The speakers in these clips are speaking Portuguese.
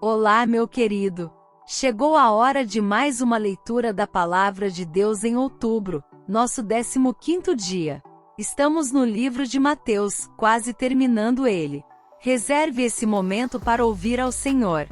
Olá, meu querido! Chegou a hora de mais uma leitura da Palavra de Deus em outubro, nosso 15º dia. Estamos no livro de Mateus, quase terminando ele. Reserve esse momento para ouvir ao Senhor.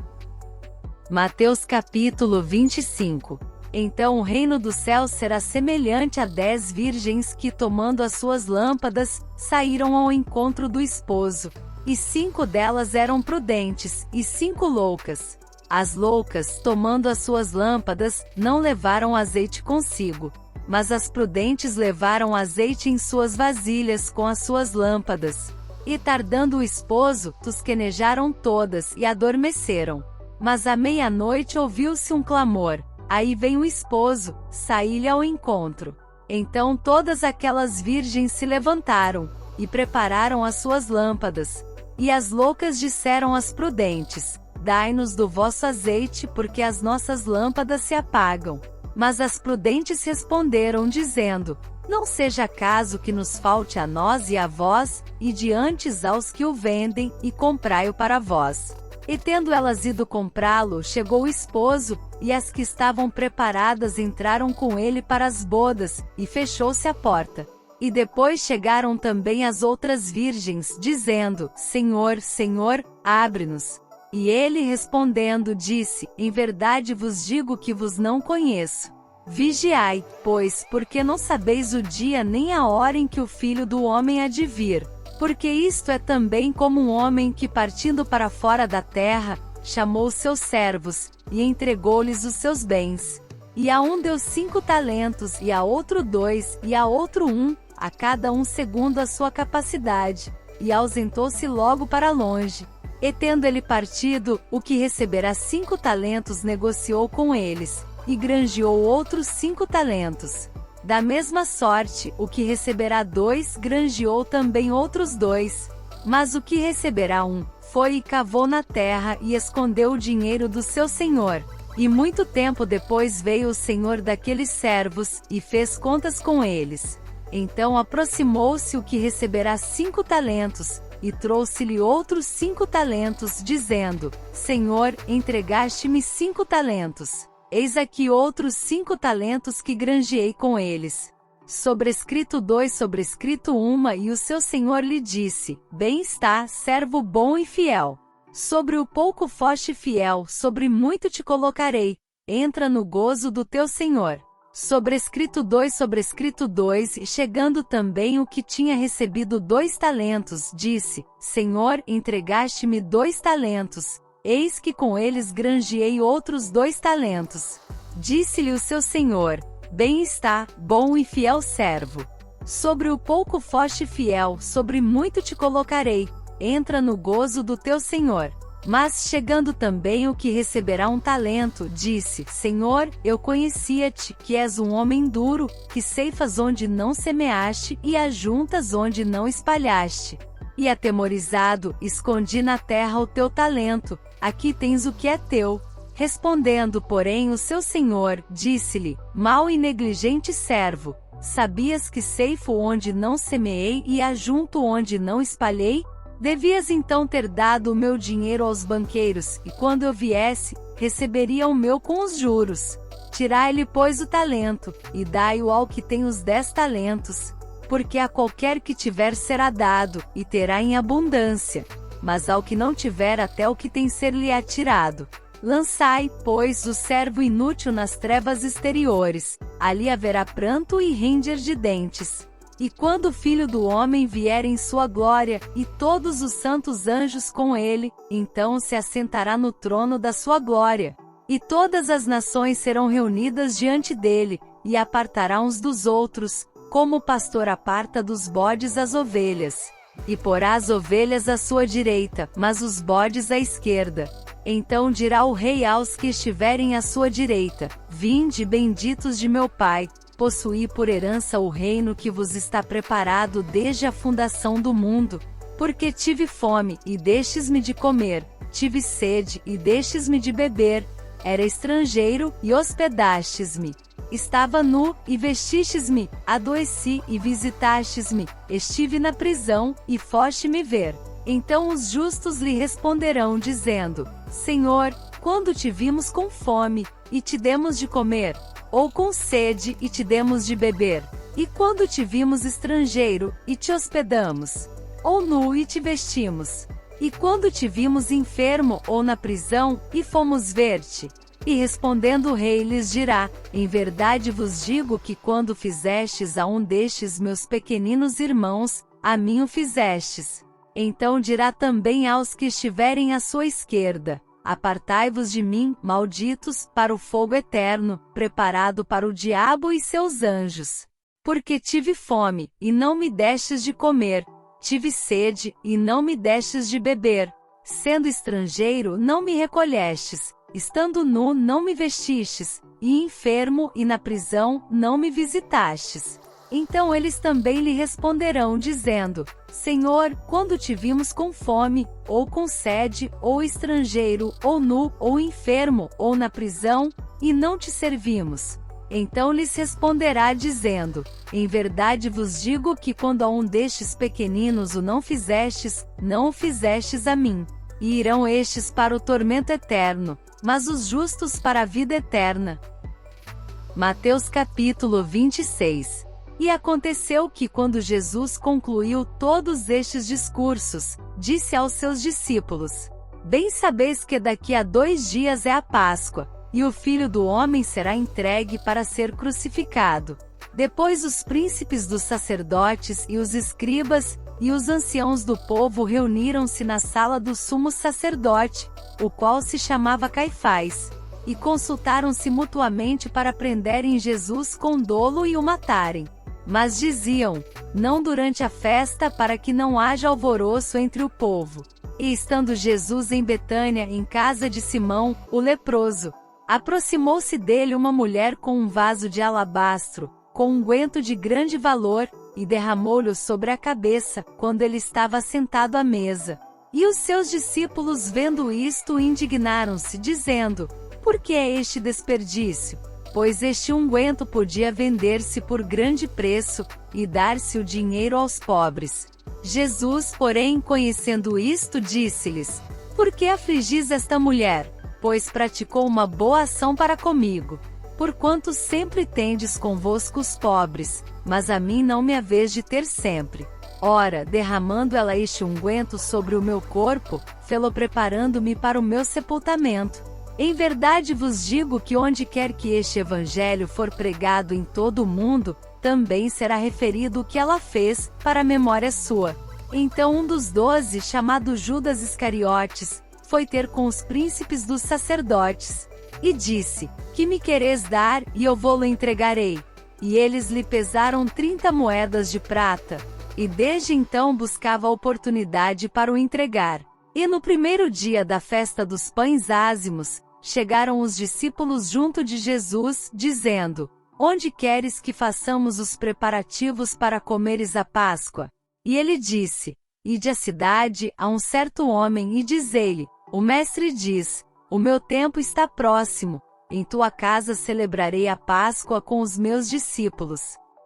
Mateus capítulo 25. Então o reino dos céus será semelhante a 10 virgens que, tomando as suas lâmpadas, saíram ao encontro do esposo. E 5 delas eram prudentes, e 5 loucas. As loucas, tomando as suas lâmpadas, não levaram azeite consigo. Mas as prudentes levaram azeite em suas vasilhas com as suas lâmpadas. E tardando o esposo, tosquenejaram todas e adormeceram. Mas à meia-noite ouviu-se um clamor: aí vem o esposo, saí-lhe ao encontro. Então todas aquelas virgens se levantaram, e prepararam as suas lâmpadas. E as loucas disseram às prudentes: dai-nos do vosso azeite, porque as nossas lâmpadas se apagam. Mas as prudentes responderam dizendo: não seja caso que nos falte a nós e a vós, e diante aos que o vendem, e comprai-o para vós. E tendo elas ido comprá-lo, chegou o esposo, e as que estavam preparadas entraram com ele para as bodas, e fechou-se a porta. E depois chegaram também as outras virgens, dizendo: Senhor, Senhor, abre-nos. E ele respondendo disse: em verdade vos digo que vos não conheço. Vigiai, pois, porque não sabeis o dia nem a hora em que o Filho do Homem há de vir. Porque isto é também como um homem que, partindo para fora da terra, chamou seus servos, e entregou-lhes os seus bens. E a um deu 5 talentos, e a outro 2, e a outro 1, a cada um segundo a sua capacidade. E ausentou-se logo para longe. E tendo ele partido, o que receberá 5 talentos negociou com eles, e granjeou outros 5 talentos. Da mesma sorte, o que receberá 2, granjeou também outros 2. Mas o que receberá 1, foi e cavou na terra e escondeu o dinheiro do seu senhor. E muito tempo depois veio o senhor daqueles servos, e fez contas com eles. Então aproximou-se o que receberá 5 talentos, e trouxe-lhe outros 5 talentos, dizendo: Senhor, entregaste-me 5 talentos. Eis aqui outros 5 talentos que granjeei com eles. Sobrescrito 2, sobrescrito 1, e o seu senhor lhe disse: bem está, servo bom e fiel. Sobre o pouco foste fiel, sobre muito te colocarei. Entra no gozo do teu senhor. Sobrescrito 2, e chegando também o que tinha recebido 2 talentos, disse: Senhor, entregaste-me 2 talentos. Eis que com eles granjeei outros 2 talentos. Disse-lhe o seu senhor: bem está, bom e fiel servo. Sobre o pouco foste fiel, sobre muito te colocarei. Entra no gozo do teu senhor. Mas chegando também o que receberá 1 talento, disse: Senhor, eu conhecia-te, que és um homem duro, que ceifas onde não semeaste e ajuntas onde não espalhaste. E atemorizado, escondi na terra o teu talento. Aqui tens o que é teu. Respondendo, porém, o seu senhor, disse-lhe: mau e negligente servo, sabias que ceifo onde não semeei e ajunto onde não espalhei? Devias então ter dado o meu dinheiro aos banqueiros, e quando eu viesse, receberia o meu com os juros. Tirai-lhe, pois, o talento, e dai-o ao que tem os 10 talentos. Porque a qualquer que tiver será dado, e terá em abundância. Mas ao que não tiver, até o que tem ser-lhe-á tirado. Lançai, pois, o servo inútil nas trevas exteriores. Ali haverá pranto e ranger de dentes. E quando o Filho do Homem vier em sua glória, e todos os santos anjos com ele, então se assentará no trono da sua glória. E todas as nações serão reunidas diante dele, e apartará uns dos outros, como o pastor aparta dos bodes as ovelhas. E porá as ovelhas à sua direita, mas os bodes à esquerda. Então dirá o rei aos que estiverem à sua direita: vinde, benditos de meu Pai, possuí por herança o reino que vos está preparado desde a fundação do mundo. Porque tive fome, e destes-me de comer, tive sede, e destes-me de beber, era estrangeiro, e hospedastes-me. Estava nu, e vestistes-me, adoeci, e visitastes-me, estive na prisão, e foste me ver. Então os justos lhe responderão dizendo: Senhor, quando te vimos com fome, e te demos de comer, ou com sede, e te demos de beber? E quando te vimos estrangeiro, e te hospedamos? Ou nu, e te vestimos? E quando te vimos enfermo, ou na prisão, e fomos ver-te? E respondendo o rei lhes dirá: em verdade vos digo que quando fizestes a um destes meus pequeninos irmãos, a mim o fizestes. Então dirá também aos que estiverem à sua esquerda: apartai-vos de mim, malditos, para o fogo eterno, preparado para o diabo e seus anjos. Porque tive fome, e não me destes de comer, tive sede, e não me destes de beber, sendo estrangeiro, não me recolhestes, estando nu, não me vestistes, e enfermo, e na prisão, não me visitastes. Então eles também lhe responderão, dizendo: Senhor, quando te vimos com fome, ou com sede, ou estrangeiro, ou nu, ou enfermo, ou na prisão, e não te servimos? Então lhes responderá dizendo: em verdade vos digo que quando a um destes pequeninos o não fizestes, não o fizestes a mim. E irão estes para o tormento eterno, mas os justos para a vida eterna. Mateus capítulo 26. E aconteceu que quando Jesus concluiu todos estes discursos, disse aos seus discípulos: bem sabeis que daqui a 2 dias é a Páscoa, e o Filho do Homem será entregue para ser crucificado. Depois os príncipes dos sacerdotes e os escribas, e os anciãos do povo reuniram-se na sala do sumo sacerdote, o qual se chamava Caifás, e consultaram-se mutuamente para prenderem Jesus com dolo e o matarem. Mas diziam: não durante a festa, para que não haja alvoroço entre o povo. E estando Jesus em Betânia, em casa de Simão, o leproso, aproximou-se dele uma mulher com um vaso de alabastro, com unguento de grande valor, e derramou-lhe sobre a cabeça, quando ele estava sentado à mesa. E os seus discípulos, vendo isto, indignaram-se, dizendo: por que é este desperdício? Pois este unguento podia vender-se por grande preço, e dar-se o dinheiro aos pobres. Jesus, porém, conhecendo isto, disse-lhes: por que afligis esta mulher? Pois praticou uma boa ação para comigo. Porquanto sempre tendes convosco os pobres, mas a mim não me haveis de ter sempre. Ora, derramando ela este unguento sobre o meu corpo, fê-lo preparando-me para o meu sepultamento. Em verdade vos digo que onde quer que este evangelho for pregado em todo o mundo, também será referido o que ela fez, para a memória sua. Então um dos 12, chamado Judas Iscariotes, foi ter com os príncipes dos sacerdotes, e disse: que me quereis dar, e eu vô-lo entregarei. E eles lhe pesaram 30 moedas de prata, e desde então buscava a oportunidade para o entregar. E no primeiro dia da festa dos pães ázimos, chegaram os discípulos junto de Jesus, dizendo: onde queres que façamos os preparativos para comeres a Páscoa? E ele disse: ide à cidade, a um certo homem, e dizei-lhe: o mestre diz: o meu tempo está próximo, em tua casa celebrarei a Páscoa com os meus discípulos.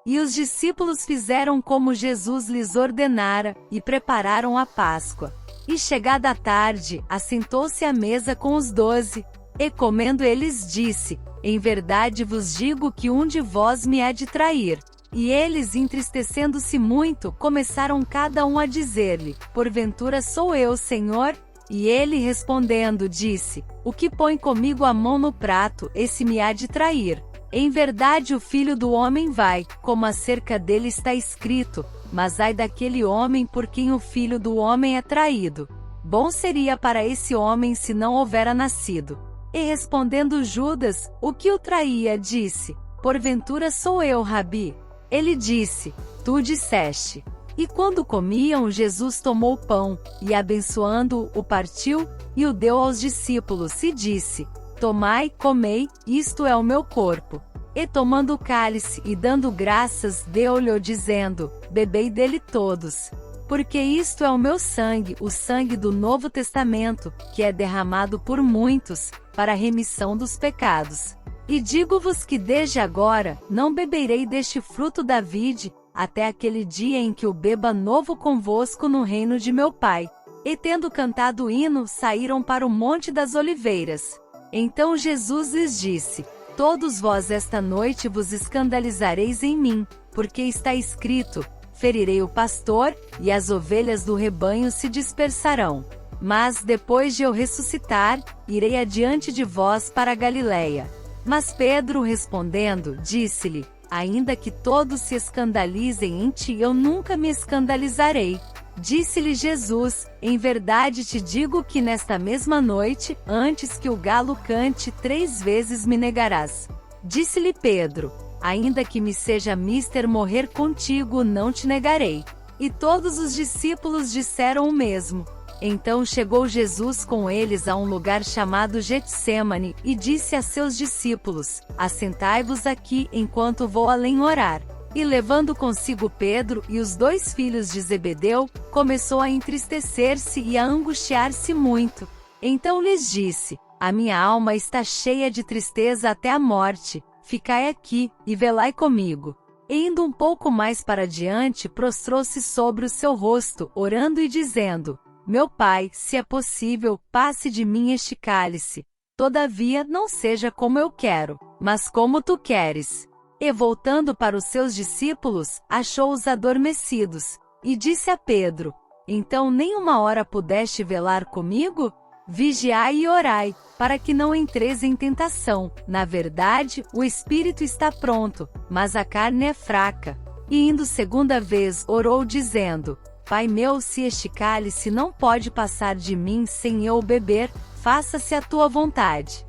E os discípulos fizeram como Jesus lhes ordenara, e prepararam a Páscoa. E chegada a tarde, assentou-se à mesa com os 12, e comendo eles disse: em verdade vos digo que um de vós me há de trair. E eles, entristecendo-se muito, começaram cada um a dizer-lhe: porventura sou eu, Senhor? E ele respondendo disse: o que põe comigo a mão no prato, esse me há de trair. Em verdade o Filho do Homem vai, como acerca dele está escrito, mas ai daquele homem por quem o Filho do Homem é traído. Bom seria para esse homem se não houvera nascido. E respondendo Judas, o que o traía, disse: porventura sou eu, Rabi? Ele disse: tu disseste. E quando comiam, Jesus tomou o pão, e abençoando-o, o partiu, e o deu aos discípulos, e disse: tomai, comei, isto é o meu corpo. E tomando o cálice, e dando graças, deu-lhe, dizendo: bebei dele todos. Porque isto é o meu sangue, o sangue do Novo Testamento, que é derramado por muitos, para a remissão dos pecados. E digo-vos que desde agora, não beberei deste fruto da vide, até aquele dia em que o beba novo convosco no reino de meu Pai. E tendo cantado o hino, saíram para o Monte das Oliveiras. Então Jesus lhes disse: Todos vós esta noite vos escandalizareis em mim, porque está escrito: ferirei o pastor, e as ovelhas do rebanho se dispersarão. Mas, depois de eu ressuscitar, irei adiante de vós para a Galiléia. Mas Pedro respondendo, disse-lhe: Ainda que todos se escandalizem em ti, eu nunca me escandalizarei. Disse-lhe Jesus: Em verdade te digo que nesta mesma noite, antes que o galo cante 3 vezes me negarás. Disse-lhe Pedro: Ainda que me seja mister morrer contigo, não te negarei. E todos os discípulos disseram o mesmo. Então chegou Jesus com eles a um lugar chamado Getsêmani, e disse a seus discípulos: Assentai-vos aqui, enquanto vou além orar. E levando consigo Pedro e os 2 filhos de Zebedeu, começou a entristecer-se e a angustiar-se muito. Então lhes disse: A minha alma está cheia de tristeza até a morte. Ficai aqui, e velai comigo. E indo um pouco mais para diante, prostrou-se sobre o seu rosto, orando e dizendo: Meu Pai, se é possível, passe de mim este cálice. Todavia, não seja como eu quero, mas como tu queres. E voltando para os seus discípulos, achou-os adormecidos. E disse a Pedro: Então nem uma hora pudeste velar comigo? Vigiai e orai, para que não entreis em tentação. Na verdade, o espírito está pronto, mas a carne é fraca. E indo segunda vez, orou dizendo: Pai meu, se este cálice não pode passar de mim sem eu o beber, faça-se a tua vontade.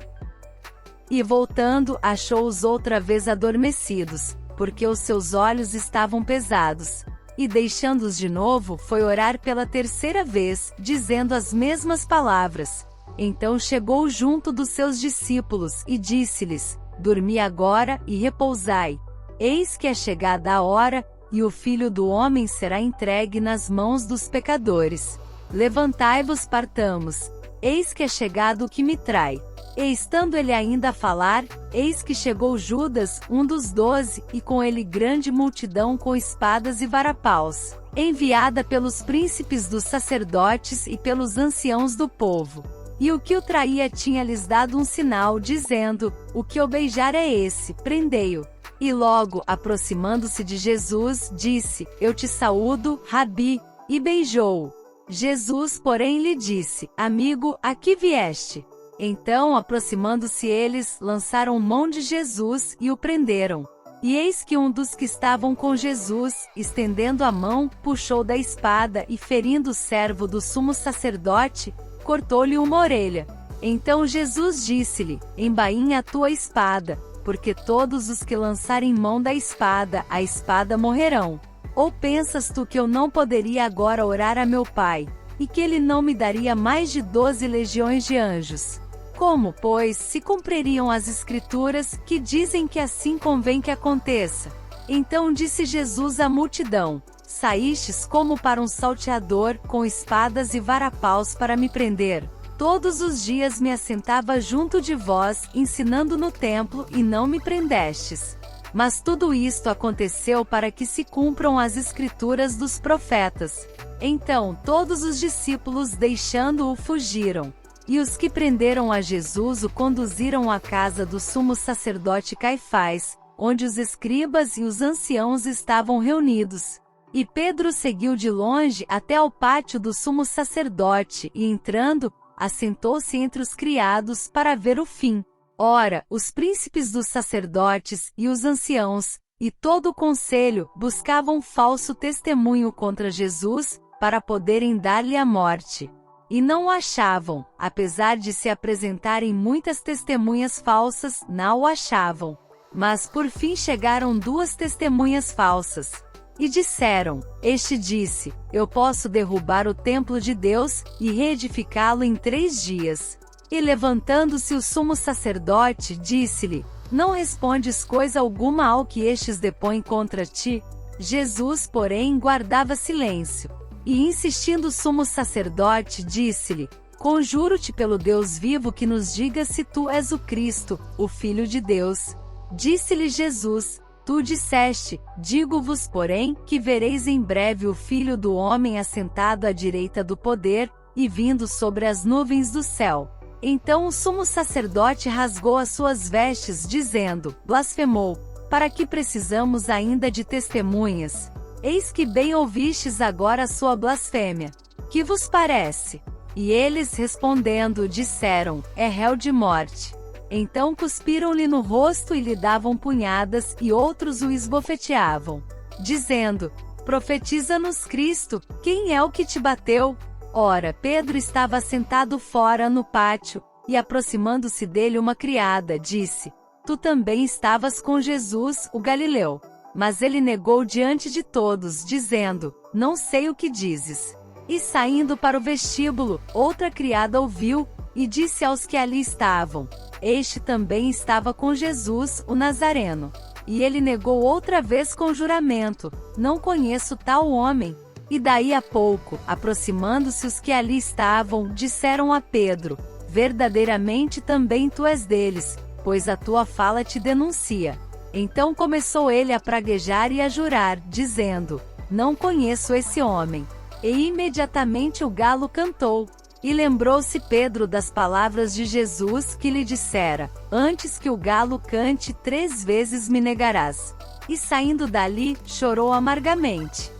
E voltando, achou-os outra vez adormecidos, porque os seus olhos estavam pesados. E deixando-os de novo, foi orar pela 3ª vez, dizendo as mesmas palavras. Então chegou junto dos seus discípulos, e disse-lhes: Dormi agora, e repousai. Eis que é chegada a hora, e o Filho do Homem será entregue nas mãos dos pecadores. Levantai-vos, partamos. Eis que é chegado o que me trai. E estando ele ainda a falar, eis que chegou Judas, um dos 12, e com ele grande multidão com espadas e varapaus, enviada pelos príncipes dos sacerdotes e pelos anciãos do povo. E o que o traía tinha-lhes dado um sinal, dizendo: O que o beijar é esse, prendei-o. E logo, aproximando-se de Jesus, disse: Eu te saúdo, Rabi, e beijou-o. Jesus, porém, lhe disse: Amigo, a que vieste? Então, aproximando-se eles, lançaram mão de Jesus e o prenderam. E eis que um dos que estavam com Jesus, estendendo a mão, puxou da espada e, ferindo o servo do sumo sacerdote, cortou-lhe uma orelha. Então Jesus disse-lhe: Embainha a tua espada, porque todos os que lançarem mão da espada, a espada morrerão. Ou pensas tu que eu não poderia agora orar a meu Pai, e que ele não me daria mais de 12 legiões de anjos? Como, pois, se cumpririam as Escrituras, que dizem que assim convém que aconteça? Então disse Jesus à multidão: Saístes como para um salteador, com espadas e varapaus para me prender. Todos os dias me assentava junto de vós, ensinando no templo, e não me prendestes. Mas tudo isto aconteceu para que se cumpram as Escrituras dos profetas. Então todos os discípulos, deixando-o, fugiram. E os que prenderam a Jesus o conduziram à casa do sumo sacerdote Caifás, onde os escribas e os anciãos estavam reunidos. E Pedro seguiu de longe até ao pátio do sumo sacerdote, e entrando, assentou-se entre os criados para ver o fim. Ora, os príncipes dos sacerdotes e os anciãos, e todo o conselho, buscavam falso testemunho contra Jesus, para poderem dar-lhe a morte. E não o achavam, apesar de se apresentarem muitas testemunhas falsas, não o achavam. Mas por fim chegaram 2 testemunhas falsas. E disseram: Este disse: Eu posso derrubar o templo de Deus, e reedificá-lo em 3 dias. E levantando-se o sumo sacerdote, disse-lhe: Não respondes coisa alguma ao que estes depõem contra ti? Jesus, porém, guardava silêncio. E insistindo o sumo sacerdote, disse-lhe: Conjuro-te pelo Deus vivo que nos diga se tu és o Cristo, o Filho de Deus. Disse-lhe Jesus: Tu disseste. Digo-vos, porém, que vereis em breve o Filho do Homem assentado à direita do poder, e vindo sobre as nuvens do céu. Então o sumo sacerdote rasgou as suas vestes, dizendo: blasfemou. Para que precisamos ainda de testemunhas? Eis que bem ouvistes agora a sua blasfêmia. Que vos parece? E eles respondendo disseram: é réu de morte. Então cuspiram-lhe no rosto e lhe davam punhadas, e outros o esbofeteavam, dizendo: profetiza-nos Cristo, quem é o que te bateu? Ora, Pedro estava sentado fora no pátio, e aproximando-se dele uma criada, disse: tu também estavas com Jesus, o Galileu. Mas ele negou diante de todos, dizendo: não sei o que dizes. E saindo para o vestíbulo, outra criada ouviu, e disse aos que ali estavam: este também estava com Jesus, o Nazareno. E ele negou outra vez com juramento: não conheço tal homem. E daí a pouco, aproximando-se os que ali estavam, disseram a Pedro: verdadeiramente também tu és deles, pois a tua fala te denuncia. Então começou ele a praguejar e a jurar, dizendo: não conheço esse homem. E imediatamente o galo cantou. E lembrou-se Pedro das palavras de Jesus que lhe dissera: antes que o galo cante 3 vezes me negarás. E saindo dali, chorou amargamente.